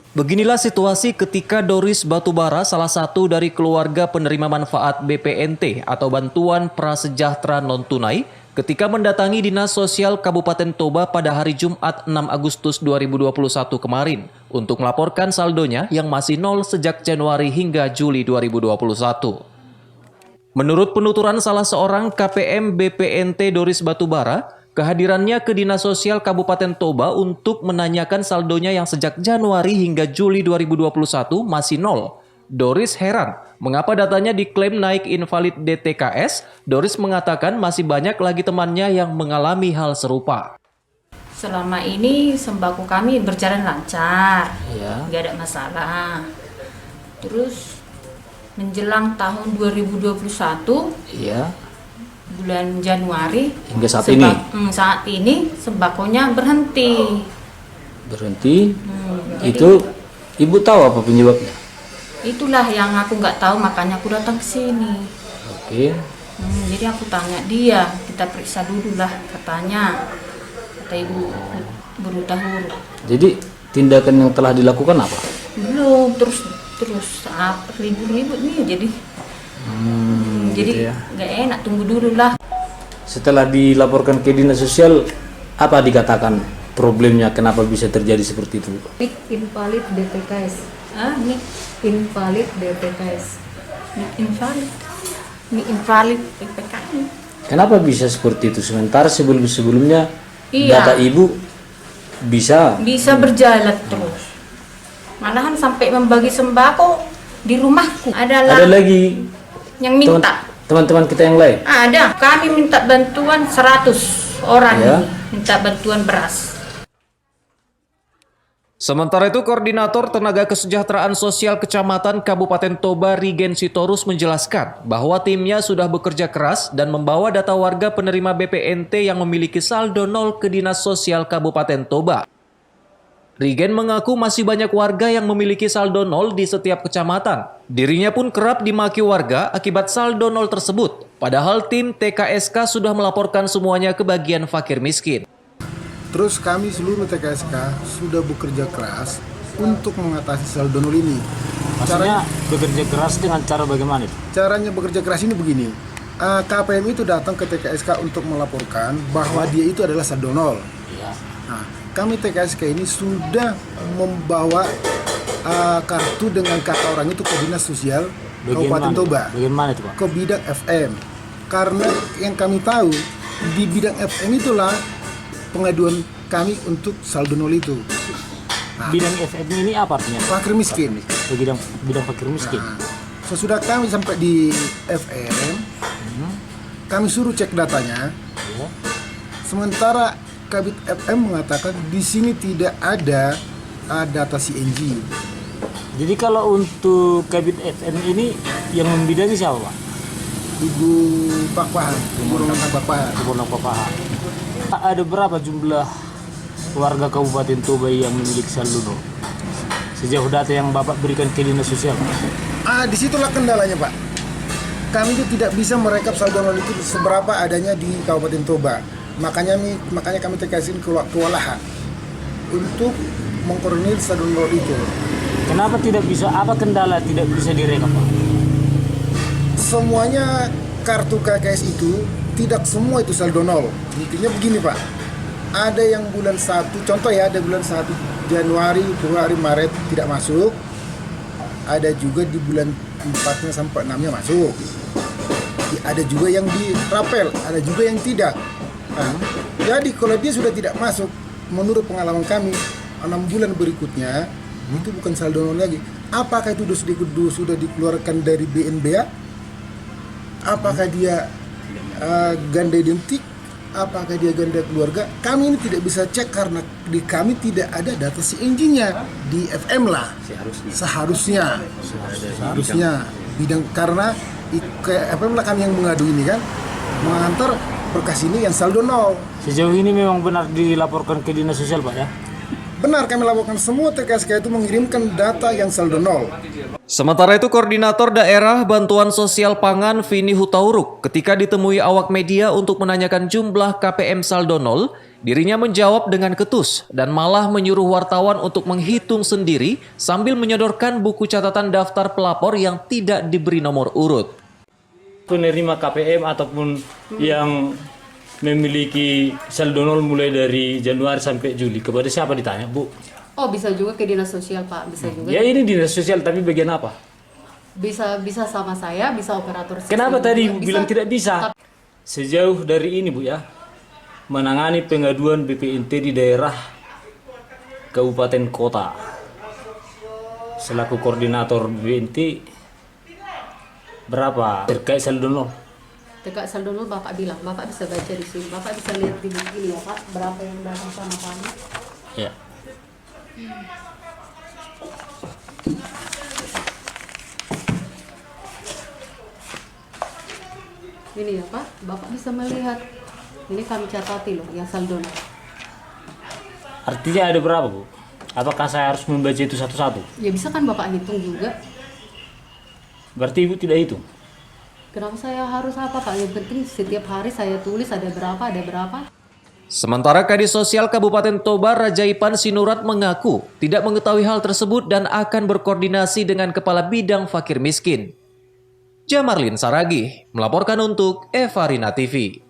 Beginilah situasi ketika Doris Batubara, salah satu dari keluarga penerima manfaat BPNT atau Bantuan Prasejahtera Non-Tunai, ketika mendatangi Dinas Sosial Kabupaten Toba pada hari Jumat 6 Agustus 2021 kemarin untuk melaporkan saldonya yang masih nol sejak Januari hingga Juli 2021. Menurut penuturan salah seorang KPM BPNT Doris Batubara, kehadirannya ke Dinas Sosial Kabupaten Toba untuk menanyakan saldonya yang sejak Januari hingga Juli 2021 masih nol. Doris heran, mengapa datanya diklaim naik invalid DTKS? Doris mengatakan masih banyak lagi temannya yang mengalami hal serupa. Selama ini sembako kami berjalan lancar, Ya. nggak ada masalah. Terus menjelang tahun 2021, Iya. bulan Januari, Hingga saat ini. saat ini sembakonya berhenti. Berhenti. Jadi Itu ibu tahu apa penyebabnya? itulah yang aku nggak tahu, makanya aku datang ke sini. Oke. Jadi aku tanya dia, kita periksa dulu lah katanya, kata ibu berutahur. Jadi tindakan yang telah dilakukan apa? Belum, terus apa ribut-ribut nih, jadi Gitu ya. nggak enak, tunggu dulu lah. Setelah dilaporkan ke Dinas Sosial, apa dikatakan problemnya, kenapa bisa terjadi seperti itu? Nik invalid DTKS. Nih Invalid DTKS. invalid PPKN. Kenapa bisa seperti itu? Sementara sebelumnya Iya. data ibu bisa. Bisa berjalan terus. Malahan sampai membagi sembako di rumahku. Ada lagi yang minta. teman-teman kita yang lain. Ada. Kami minta bantuan 100 orang Ya. nih, minta bantuan beras. Sementara itu, Koordinator Tenaga Kesejahteraan Sosial Kecamatan Kabupaten Toba, Rigen Sitorus menjelaskan bahwa timnya sudah bekerja keras dan membawa data warga penerima BPNT yang memiliki saldo nol ke Dinas Sosial Kabupaten Toba. Rigen mengaku masih banyak warga yang memiliki saldo nol di setiap kecamatan. Dirinya pun kerap dimaki warga akibat saldo nol tersebut. Padahal tim TKSK sudah melaporkan semuanya ke bagian fakir miskin. Terus kami seluruh TKSK sudah bekerja keras untuk mengatasi saldo nol ini. Maksudnya bekerja keras dengan cara bagaimana itu? Caranya bekerja keras ini begini. KPM itu datang ke TKSK untuk melaporkan bahwa dia itu adalah saldo nol. Ya. Nah, kami TKSK ini sudah membawa kartu dengan kata orang itu ke Dinas Sosial Kabupaten Toba, Bagaimana itu, Pak? ke bidang FM. Karena yang kami tahu di bidang FM itulah pengaduan kami untuk saldo nol itu. Bidang FM ini apa artinya? Fakir miskin. Bidang fakir miskin. Nah, sesudah kami sampai di FM, kami suruh cek datanya. Ya. Sementara Kabit FM mengatakan di sini tidak ada data CNG. Jadi kalau untuk Kabit FM ini yang membidangi siapa, Pak? Ibu Pakpahan, Ibu Romangan Pakpahan. Kebun Papaha. Ada berapa jumlah warga Kabupaten Toba yang memiliki saldo nol? Sejauh data yang Bapak berikan ke Dinas Sosial. Disitulah kendalanya, Pak. Kami itu tidak bisa merekap saldo nol itu seberapa adanya di Kabupaten Toba. Makanya kami TKSK kewalahan untuk mengkoordinir saldo nol itu. Kenapa tidak bisa? Apa kendala tidak bisa direkap, Pak? Semuanya kartu KKS itu tidak semua itu saldo nol. Intinya begini, Pak. Ada yang bulan 1, contoh ya, ada bulan 1 Januari, Februari, Maret tidak masuk. Ada juga di bulan 4-nya sampai 6-nya masuk. Ada juga yang dirapel, ada juga yang tidak. Nah, jadi kalau dia sudah tidak masuk, menurut pengalaman kami 6 bulan berikutnya itu bukan saldo nol lagi. Apakah itu sudah dikeluarkan dari BNBA? Apakah dia ganda identik? Apakah dia ganda keluarga? Kami ini tidak bisa cek karena di kami tidak ada data CNG-nya di FM lah. Seharusnya bidang, karena ke FM lah kami yang mengadu ini kan, mengantar berkas ini yang saldo nol. Sejauh ini memang benar dilaporkan ke Dinas Sosial, Pak, ya? Benar, kami laporkan semua TKSK itu mengirimkan data yang saldo nol. Sementara itu, Koordinator Daerah Bantuan Sosial Pangan Vini Hutauruk ketika ditemui awak media untuk menanyakan jumlah KPM saldo nol, Dirinya menjawab dengan ketus dan malah menyuruh wartawan untuk menghitung sendiri sambil menyodorkan buku catatan daftar pelapor yang tidak diberi nomor urut. Penerima KPM ataupun yang memiliki saldo nol mulai dari Januari sampai Juli, kepada siapa ditanya, Bu? Oh, bisa juga ke dinas sosial, Pak. Bisa juga. Ya ini dinas sosial, tapi bagian apa? Bisa sama saya, bisa operator sistem. Kenapa tadi juga. bilang tidak bisa? Sejauh dari ini, Bu, ya, menangani pengaduan BPNT di daerah kabupaten kota selaku koordinator BPNT berapa terkait saldo nol? Tegak saldo nol Bapak bilang, Bapak bisa baca di sini. Bapak bisa lihat di buku ini ya, Pak, berapa yang datang sama kami. Ya. Ini ya, Pak, Bapak bisa melihat. Ini kami catati loh, yang saldo nol. Artinya ada berapa, Bu? Apakah saya harus membaca itu satu-satu? Ya bisa kan Bapak hitung juga. Berarti Ibu tidak hitung? Kenapa saya harus apa, Pak? Yang penting setiap hari saya tulis ada berapa. Sementara Kadis Sosial Kabupaten Toba Rajaipan Sinurat mengaku tidak mengetahui hal tersebut dan akan berkoordinasi dengan Kepala Bidang Fakir Miskin. Jamarlin Saragih melaporkan untuk Evarina TV.